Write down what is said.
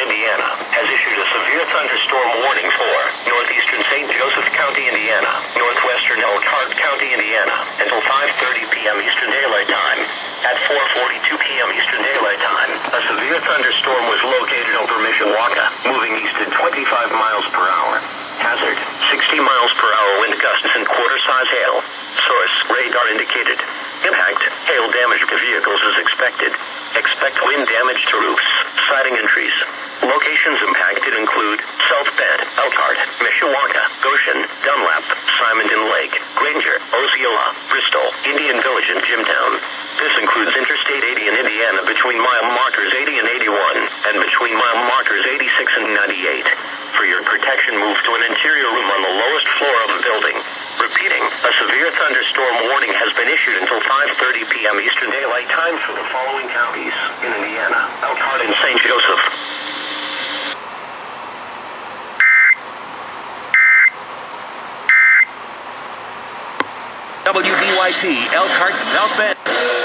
Indiana, has issued a severe thunderstorm warning for northeastern St. Joseph County, Indiana, northwestern Elkhart County, Indiana, until 5:30 p.m. Eastern Daylight Time. At 4:42 p.m. Eastern Daylight Time, a severe thunderstorm was located over Mishawaka, moving east at 25 miles per hour. Hazard, 60 miles per hour wind gusts and quarter-size hail. Source, radar indicated. Impact, hail damage to vehicles is expected. Expect wind damage to roofs, siding and trees. Locations impacted include South Bend, Elkhart, Mishawaka, Goshen, Dunlap, Simonton Lake, Granger, Osceola, Bristol, Indian Village, and Jimtown. This includes Interstate 80 in Indiana between mile markers 80 and 81, and between mile markers 86 and 98. For your protection, move to an interior room on the lowest floor of the building. Repeating, a severe thunderstorm warning has been issued until 5:30 p.m. Eastern Daylight Time for the following counties in Indiana: Elkhart and St. Joseph. WBYT, Elkhart, South Bend.